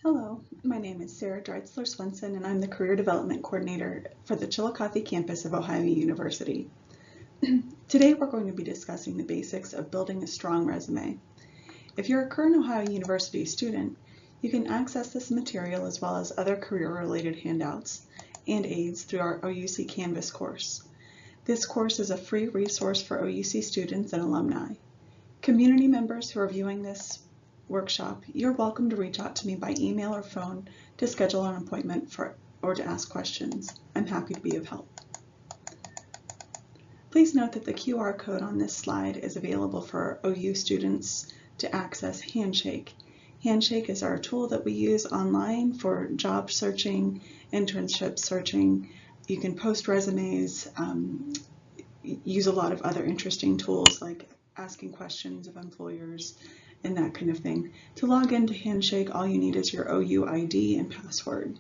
Hello, my name is Sarah Dreitzler-Swenson and I'm the Career Development Coordinator for the Chillicothe campus of Ohio University. Today we're going to be discussing the basics of building a strong resume. If you're a current Ohio University student, you can access this material as well as other career-related handouts and aids through our OUC Canvas course. This course is a free resource for OUC students and alumni. Community members who are viewing this workshop, you're welcome to reach out to me by email or phone to schedule an appointment or to ask questions. I'm happy to be of help. Please note that the QR code on this slide is available for OU students to access Handshake. Handshake is our tool that we use online for job searching, internship searching. You can post resumes, use a lot of other interesting tools like asking questions of employers and that kind of thing. To log into Handshake, all you need is your OU ID and password.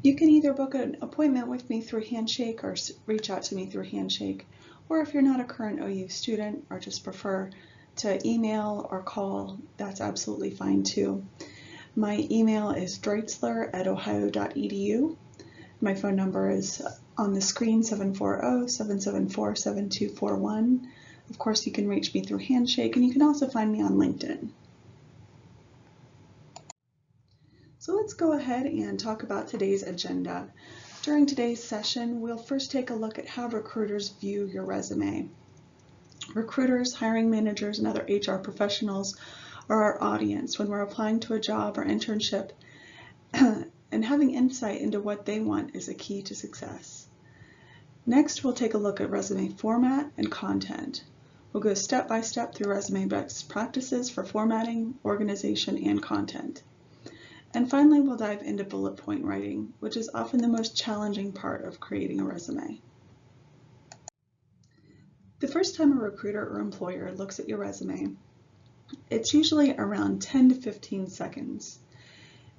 You can either book an appointment with me through Handshake or reach out to me through Handshake, or if you're not a current OU student or just prefer to email or call, that's absolutely fine too. My email is dreitzler@ohio.edu. My phone number is on the screen, 740-774-7241. Of course, you can reach me through Handshake, and you can also find me on LinkedIn. So let's go ahead and talk about today's agenda. During today's session, we'll first take a look at how recruiters view your resume. Recruiters, hiring managers, and other HR professionals are our audience when we're applying to a job or internship, and having insight into what they want is a key to success. Next, we'll take a look at resume format and content. We'll go step by step through resume best practices for formatting, organization, and content. And finally, we'll dive into bullet point writing, which is often the most challenging part of creating a resume. The first time a recruiter or employer looks at your resume, it's usually around 10 to 15 seconds.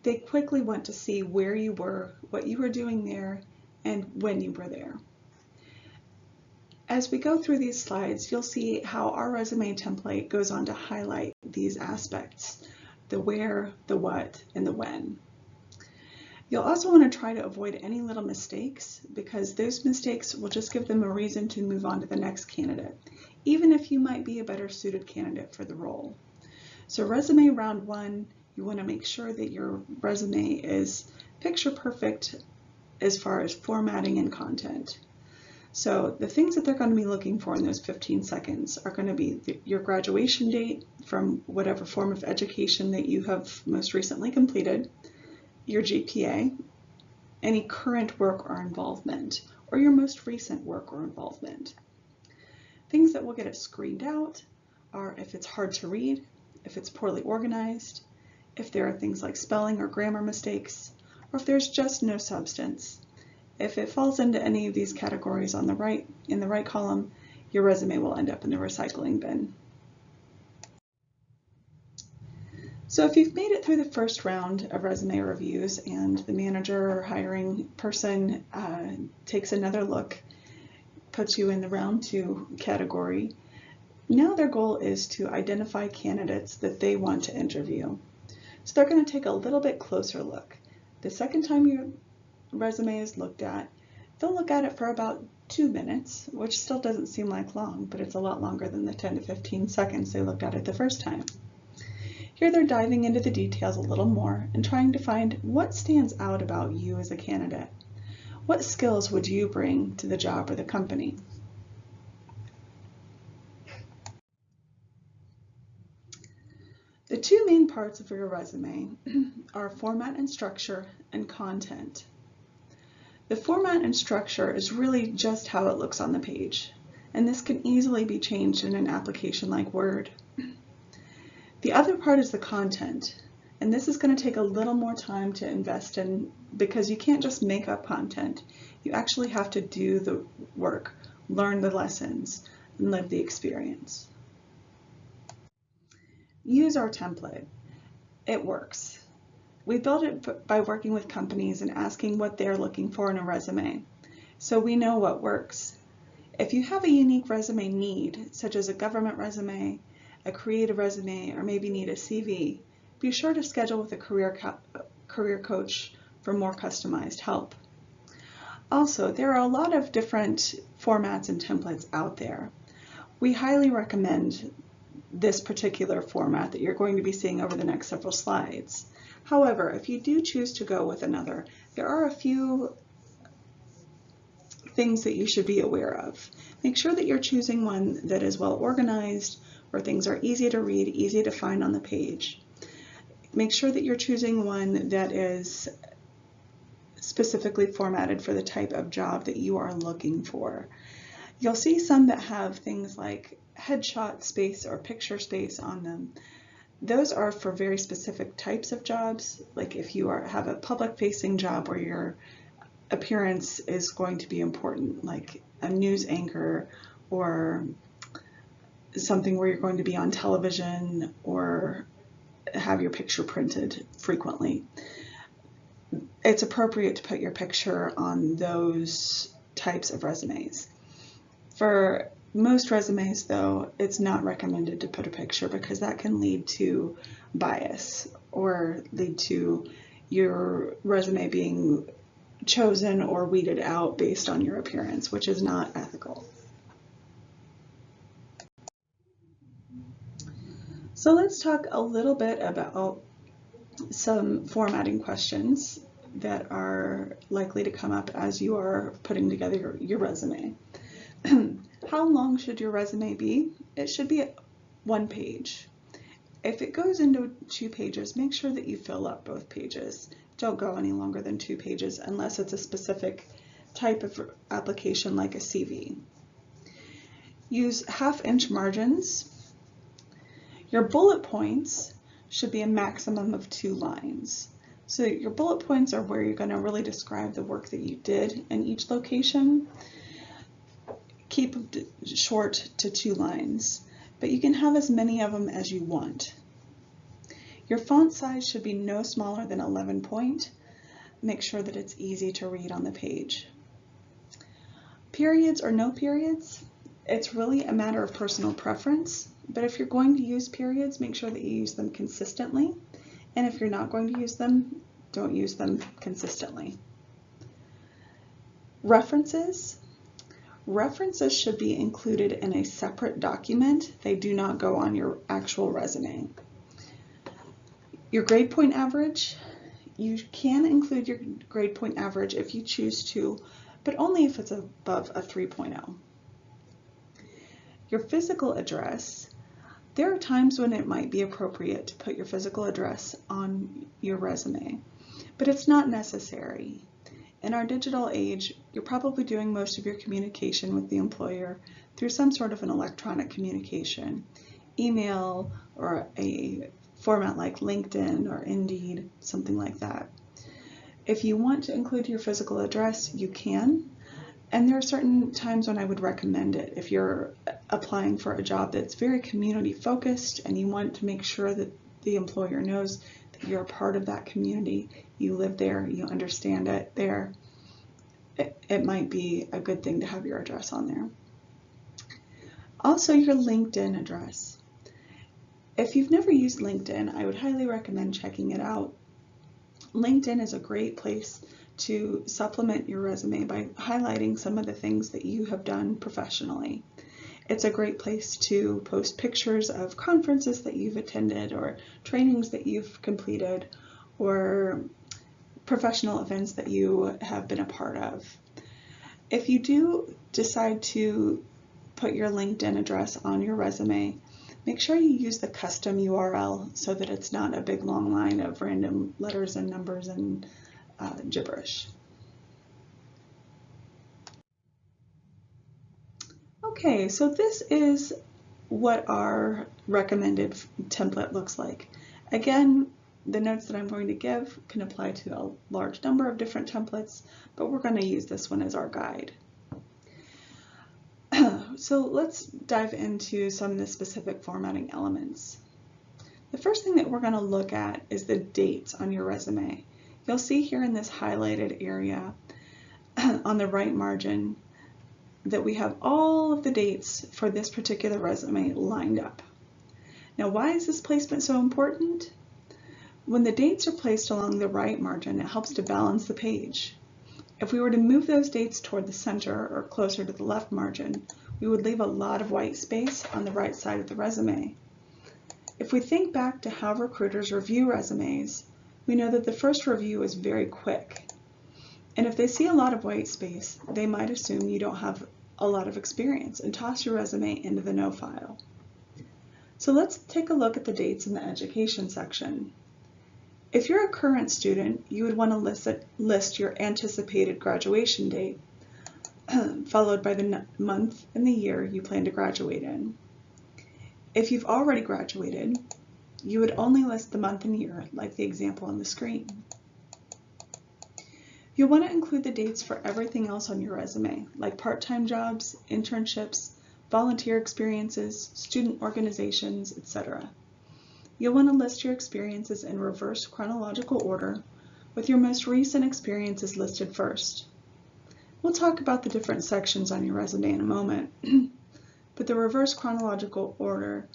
They quickly want to see where you were, what you were doing there, and when you were there. As we go through these slides, you'll see how our resume template goes on to highlight these aspects: the where, the what, and the when. You'll also want to try to avoid any little mistakes, because those mistakes will just give them a reason to move on to the next candidate, even if you might be a better suited candidate for the role. So resume round one, you want to make sure that your resume is picture perfect as far as formatting and content. So the things that they're going to be looking for in those 15 seconds are going to be your graduation date from whatever form of education that you have most recently completed, your GPA, any current work or involvement, or your most recent work or involvement. Things that will get it screened out are if it's hard to read, if it's poorly organized, if there are things like spelling or grammar mistakes, or if there's just no substance. If it falls into any of these categories on the right, in the right column, your resume will end up in the recycling bin. So if you've made it through the first round of resume reviews and the manager or hiring person takes another look, puts you in the round 2 category, now their goal is to identify candidates that they want to interview. So they're going to take a little bit closer look. The second time your resume is looked at, they'll look at it for about 2 minutes, which still doesn't seem like long, but it's a lot longer than the 10 to 15 seconds they looked at it the first time. Here they're diving into the details a little more and trying to find what stands out about you as a candidate. What skills would you bring to the job or the company? The 2 main parts of your resume are format and structure and content. The format and structure is really just how it looks on the page, and this can easily be changed in an application like Word. The other part is the content, and this is going to take a little more time to invest in, because you can't just make up content. You actually have to do the work, learn the lessons, and live the experience. Use our template. It works. We built it by working with companies and asking what they're looking for in a resume, so we know what works. If you have a unique resume need, such as a government resume, a creative resume, or maybe need a CV, be sure to schedule with a career coach for more customized help. Also, there are a lot of different formats and templates out there. We highly recommend this particular format that you're going to be seeing over the next several slides. However, if you do choose to go with another, there are a few things that you should be aware of. Make sure that you're choosing one that is well organized, where things are easy to read, easy to find on the page. Make sure that you're choosing one that is specifically formatted for the type of job that you are looking for. You'll see some that have things like headshot space or picture space on them. Those are for very specific types of jobs, like if you have a public-facing job where your appearance is going to be important, like a news anchor or something where you're going to be on television or have your picture printed frequently. It's appropriate to put your picture on those types of resumes. For most resumes, though, it's not recommended to put a picture because that can lead to bias or lead to your resume being chosen or weeded out based on your appearance, which is not ethical. So let's talk a little bit about some formatting questions that are likely to come up as you are putting together your resume. How long should your resume be? It should be 1 page. If it goes into 2 pages, make sure that you fill up both pages. Don't go any longer than 2 pages unless it's a specific type of application like a CV. Use 1/2-inch margins. Your bullet points should be a maximum of 2 lines. So your bullet points are where you're going to really describe the work that you did in each location. Keep it short to 2 lines, but you can have as many of them as you want. Your font size should be no smaller than 11 point. Make sure that it's easy to read on the page. Periods or no periods, it's really a matter of personal preference, but if you're going to use periods, make sure that you use them consistently, and if you're not going to use them, don't use them consistently. References. References should be included in a separate document. They do not go on your actual resume. Your grade point average, you can include your grade point average if you choose to, but only if it's above a 3.0. Your physical address, there are times when it might be appropriate to put your physical address on your resume, but it's not necessary. In our digital age, you're probably doing most of your communication with the employer through some sort of an electronic communication, email or a format like LinkedIn or Indeed, something like that. If you want to include your physical address, you can, and there are certain times when I would recommend it. If you're applying for a job that's very community focused and you want to make sure that the employer knows that you're a part of that community, you live there, you understand it there, it might be a good thing to have your address on there. Also, your LinkedIn address. If you've never used LinkedIn, I would highly recommend checking it out. LinkedIn is a great place to supplement your resume by highlighting some of the things that you have done professionally. It's a great place to post pictures of conferences that you've attended or trainings that you've completed or professional events that you have been a part of. If you do decide to put your LinkedIn address on your resume, make sure you use the custom URL so that it's not a big long line of random letters and numbers and gibberish. Okay, so this is what our recommended template looks like. Again, the notes that I'm going to give can apply to a large number of different templates, but we're going to use this one as our guide. So let's dive into some of the specific formatting elements. The first thing that we're going to look at is the dates on your resume. You'll see here in this highlighted area on the right margin that we have all of the dates for this particular resume lined up. Now, why is this placement so important? When the dates are placed along the right margin, it helps to balance the page. If we were to move those dates toward the center or closer to the left margin, we would leave a lot of white space on the right side of the resume. If we think back to how recruiters review resumes, we know that the first review is very quick. And if they see a lot of white space, they might assume you don't have a lot of experience and toss your resume into the no file. So let's take a look at the dates in the education section. If you're a current student, you would want to list your anticipated graduation date, followed by the month and the year you plan to graduate in. If you've already graduated, you would only list the month and year, like the example on the screen. You'll want to include the dates for everything else on your resume, like part-time jobs, internships, volunteer experiences, student organizations, etc. You'll want to list your experiences in reverse chronological order, with your most recent experiences listed first. We'll talk about the different sections on your resume in a moment, but the reverse chronological order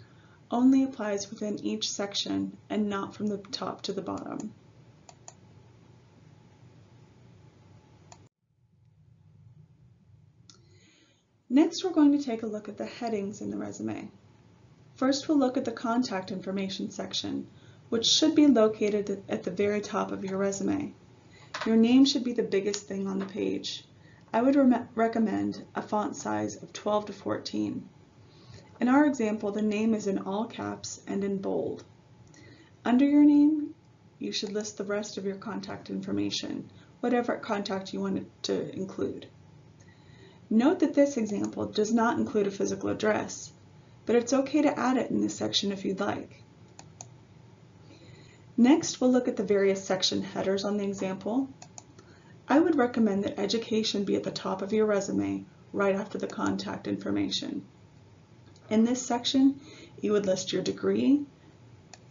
only applies within each section and not from the top to the bottom. Next, we're going to take a look at the headings in the resume. First, we'll look at the contact information section, which should be located at the very top of your resume. Your name should be the biggest thing on the page. I would recommend a font size of 12 to 14. In our example, the name is in all caps and in bold. Under your name, you should list the rest of your contact information, whatever contact you want to include. Note that this example does not include a physical address, but it's okay to add it in this section if you'd like. Next, we'll look at the various section headers on the example. I would recommend that education be at the top of your resume right after the contact information. In this section, you would list your degree,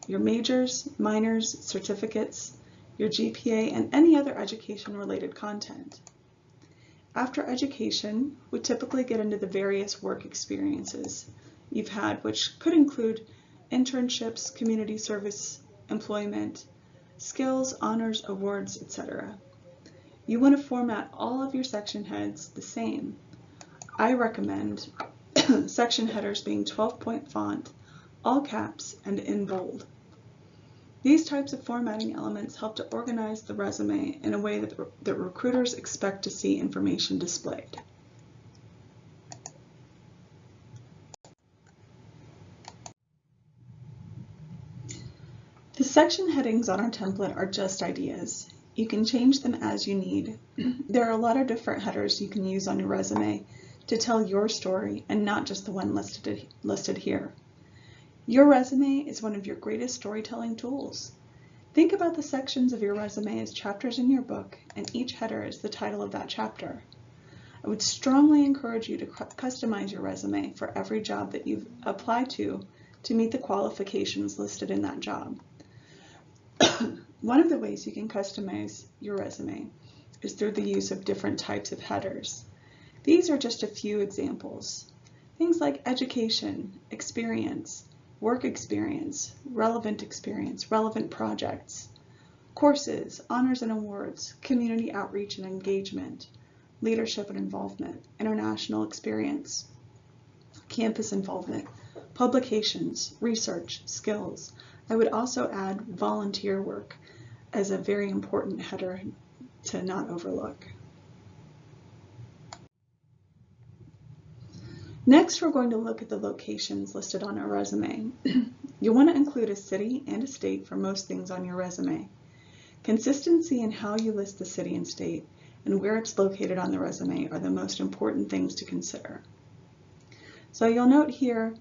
your majors, minors, certificates, your GPA, and any other education-related content. After education, we typically get into the various work experiences you've had, which could include internships, community service, employment, skills, honors, awards, etc. You want to format all of your section heads the same. I recommend section headers being 12-point font, all caps, and in bold. These types of formatting elements help to organize the resume in a way that recruiters expect to see information displayed. The section headings on our template are just ideas. You can change them as you need. There are a lot of different headers you can use on your resume to tell your story and not just the one listed here. Your resume is one of your greatest storytelling tools. Think about the sections of your resume as chapters in your book, and each header is the title of that chapter. I would strongly encourage you to customize your resume for every job that you've applied to meet the qualifications listed in that job. One of the ways you can customize your resume is through the use of different types of headers. These are just a few examples. Things like education, experience, work experience, relevant projects, courses, honors and awards, community outreach and engagement, leadership and involvement, international experience, campus involvement, publications, research, skills. I would also add volunteer work as a very important header to not overlook. Next, we're going to look at the locations listed on our resume. You'll want to include a city and a state for most things on your resume. Consistency in how you list the city and state and where it's located on the resume are the most important things to consider. So you'll note here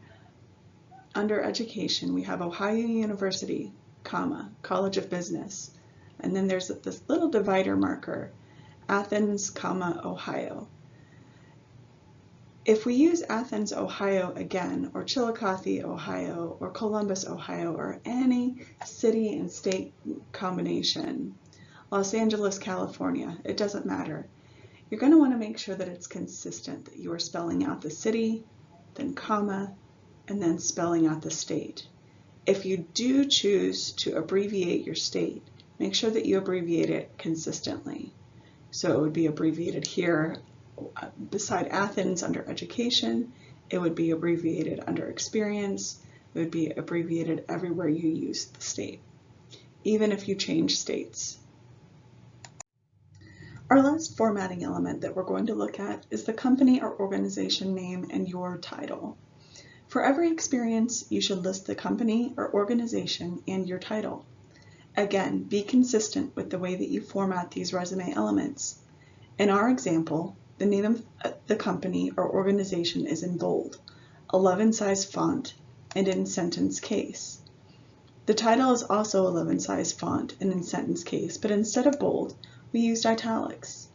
under education, we have Ohio University, College of Business, and then there's this little divider marker, Athens, Ohio. If we use Athens, Ohio again, or Chillicothe, Ohio, or Columbus, Ohio, or any city and state combination, Los Angeles, California, it doesn't matter. You're going to want to make sure that it's consistent, that you are spelling out the city, then comma, and then spelling out the state. If you do choose to abbreviate your state, make sure that you abbreviate it consistently. So it would be abbreviated here beside Athens under education. It would be abbreviated under experience. It would be abbreviated everywhere you use the state, even if you change states. Our last formatting element that we're going to look at is the company or organization name and your title. For every experience, you should list the company or organization and your title. Again, be consistent with the way that you format these resume elements. In our example, the name of the company or organization is in bold, 11 size font, and in sentence case. The title is also 11 size font and in sentence case, but instead of bold, we used italics.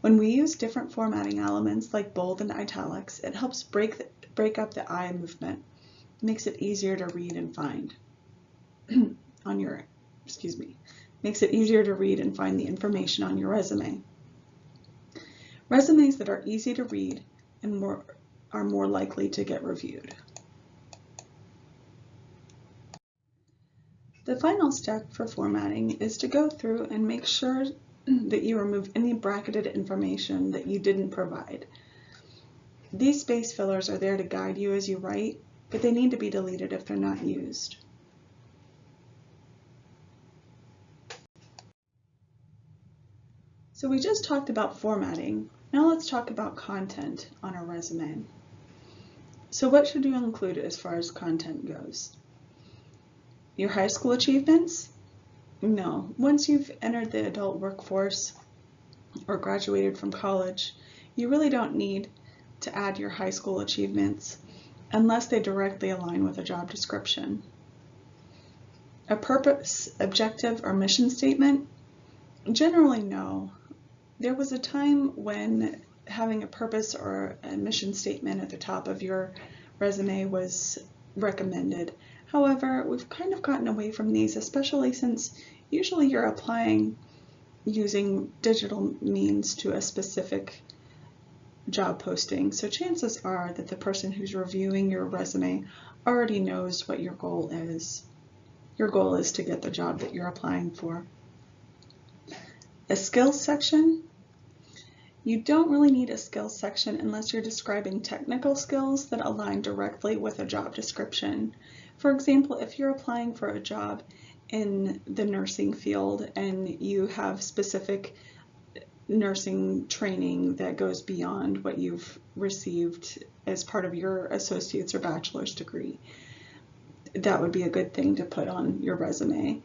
When we use different formatting elements like bold and italics, it helps break up the I movement. It makes it easier to read and find makes it easier to read and find the information on your resume. Resumes that are easy to read and are more likely to get reviewed. The final step for formatting is to go through and make sure that you remove any bracketed information that you didn't provide. These space fillers are there to guide you as you write, but they need to be deleted if they're not used. So we just talked about formatting. Now let's talk about content on a resume. So what should you include as far as content goes? Your high school achievements? No. Once you've entered the adult workforce or graduated from college, you really don't need to add your high school achievements unless they directly align with a job description. A purpose, objective, or mission statement? Generally, no. There was a time when having a purpose or a mission statement at the top of your resume was recommended. However, we've kind of gotten away from these, especially since usually you're applying using digital means to a specific job posting. So chances are that the person who's reviewing your resume already knows what your goal is. Your goal is to get the job that you're applying for. A skills section. You don't really need a skills section unless you're describing technical skills that align directly with a job description. For example, if you're applying for a job in the nursing field and you have specific nursing training that goes beyond what you've received as part of your associate's or bachelor's degree, that would be a good thing to put on your resume.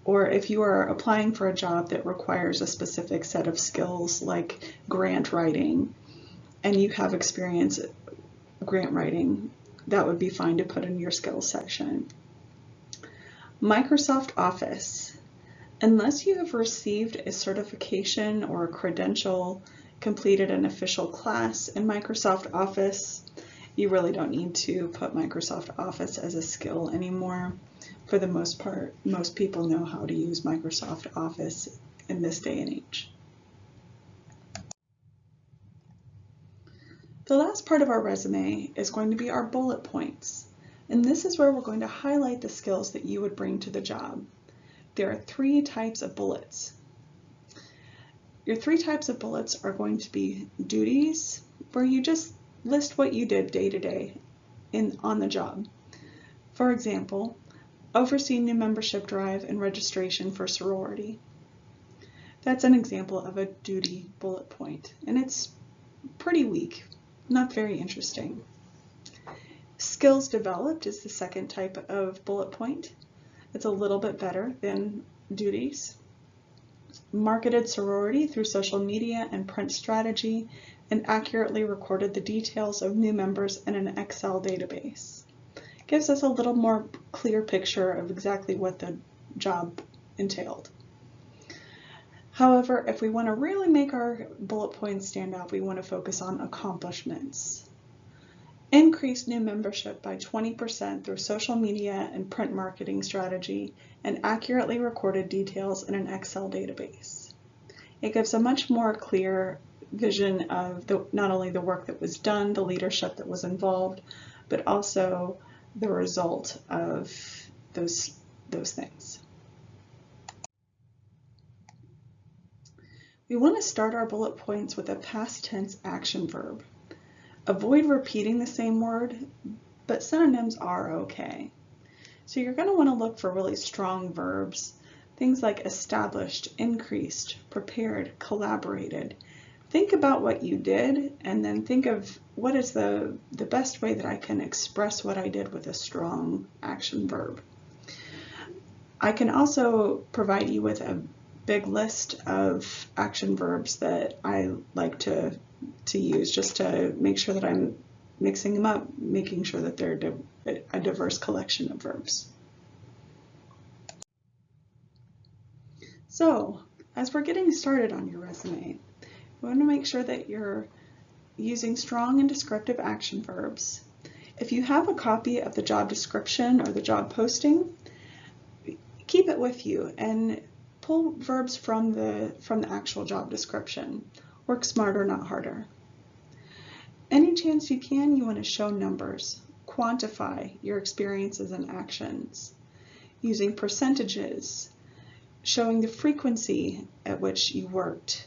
Or if you are applying for a job that requires a specific set of skills like grant writing and you have experience grant writing, that would be fine to put in your skills section. Microsoft Office. Unless you have received a certification or a credential, completed an official class in Microsoft Office, you really don't need to put Microsoft Office as a skill anymore. For the most part, most people know how to use Microsoft Office in this day and age. The last part of our resume is going to be our bullet points. And this is where we're going to highlight the skills that you would bring to the job. There are 3 types of bullets. Your 3 types of bullets are going to be duties, where you just list what you did day to day on the job. For example, oversee new membership drive and registration for sorority. That's an example of a duty bullet point, and it's pretty weak, not very interesting. Skills developed is the second type of bullet point. It's a little bit better than duties. Marketed sorority through social media and print strategy and accurately recorded the details of new members in an Excel database. Gives us a little more clear picture of exactly what the job entailed. However, if we want to really make our bullet points stand out, we want to focus on accomplishments. Increase new membership by 20% through social media and print marketing strategy and accurately recorded details in an Excel database. It gives a much more clear vision of not only the work that was done, the leadership that was involved, but also the result of those things. We want to start our bullet points with a past tense action verb. Avoid repeating the same word, but synonyms are okay. So you're going to want to look for really strong verbs, things like established, increased, prepared, collaborated. Think about what you did and then think of what is the best way that I can express what I did with a strong action verb. I can also provide you with a big list of action verbs that I like to use just to make sure that I'm mixing them up, making sure that they're a diverse collection of verbs. So, as we're getting started on your resume, we want to make sure that you're using strong and descriptive action verbs. If you have a copy of the job description or the job posting, keep it with you and pull verbs from the actual job description. Work smarter, not harder. Any chance you can, you want to show numbers, quantify your experiences and actions, using percentages, showing the frequency at which you worked,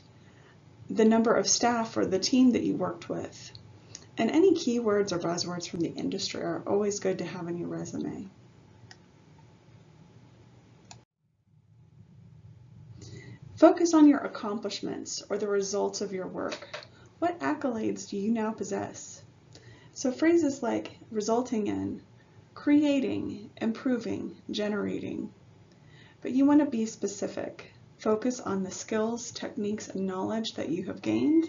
the number of staff or the team that you worked with, and any keywords or buzzwords from the industry are always good to have in your resume. Focus on your accomplishments or the results of your work. What accolades do you now possess? So phrases like resulting in, creating, improving, generating. But you want to be specific. Focus on the skills, techniques, and knowledge that you have gained,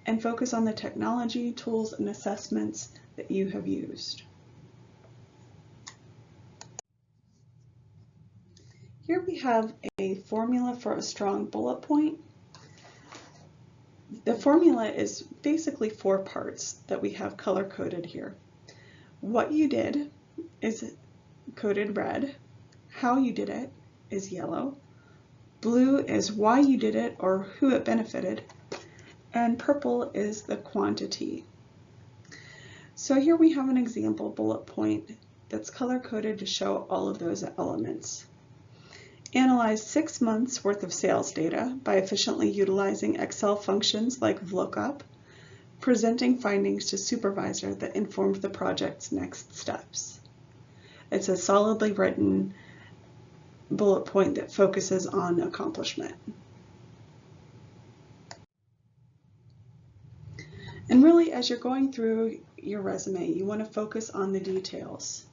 and focus on the technology, tools, and assessments that you have used. Here we have a formula for a strong bullet point. The formula is basically 4 parts that we have color-coded here. What you did is coded red. How you did it is yellow. Blue is why you did it or who it benefited. And purple is the quantity. So here we have an example bullet point that's color-coded to show all of those elements. Analyze 6 months worth of sales data by efficiently utilizing Excel functions like VLOOKUP, presenting findings to supervisor that informed the project's next steps. It's a solidly written bullet point that focuses on accomplishment. And really, as you're going through your resume, you want to focus on the details.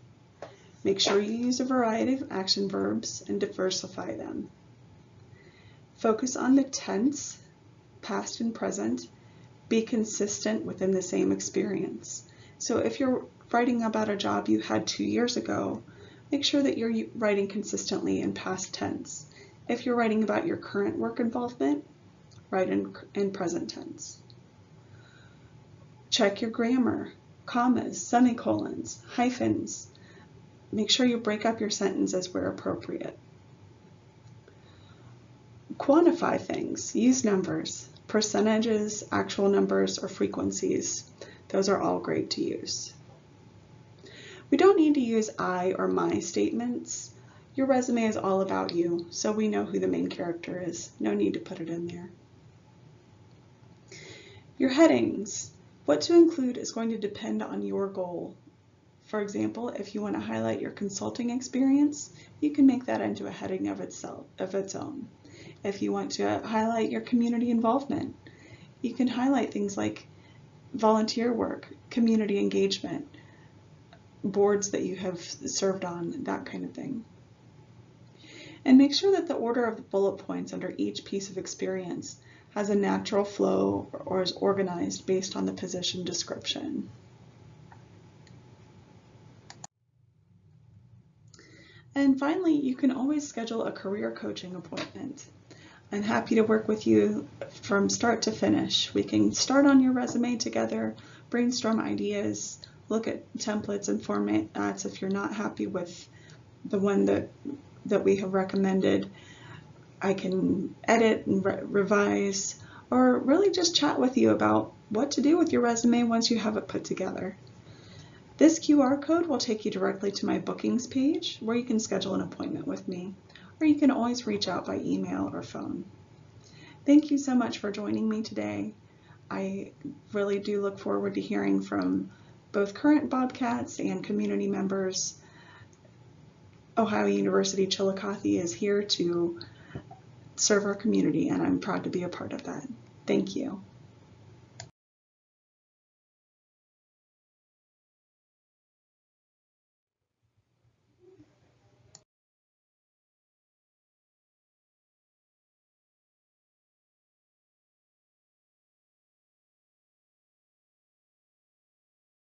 Make sure you use a variety of action verbs and diversify them. Focus on the tense, past and present. Be consistent within the same experience. So if you're writing about a job you had 2 years ago, make sure that you're writing consistently in past tense. If you're writing about your current work involvement, write in present tense. Check your grammar, commas, semicolons, hyphens. Make sure you break up your sentences where appropriate. Quantify things. Use numbers, percentages, actual numbers, or frequencies. Those are all great to use. We don't need to use I or my statements. Your resume is all about you, so we know who the main character is. No need to put it in there. Your headings. What to include is going to depend on your goal. For example, if you want to highlight your consulting experience, you can make that into a heading of its own. If you want to highlight your community involvement, you can highlight things like volunteer work, community engagement, boards that you have served on, that kind of thing. And make sure that the order of the bullet points under each piece of experience has a natural flow or is organized based on the position description. And finally, you can always schedule a career coaching appointment. I'm happy to work with you from start to finish. We can start on your resume together, brainstorm ideas, look at templates and formats if you're not happy with the one that we have recommended. I can edit and revise, or really just chat with you about what to do with your resume once you have it put together. This QR code will take you directly to my bookings page where you can schedule an appointment with me, or you can always reach out by email or phone. Thank you so much for joining me today. I really do look forward to hearing from both current Bobcats and community members. Ohio University Chillicothe is here to serve our community, and I'm proud to be a part of that. Thank you.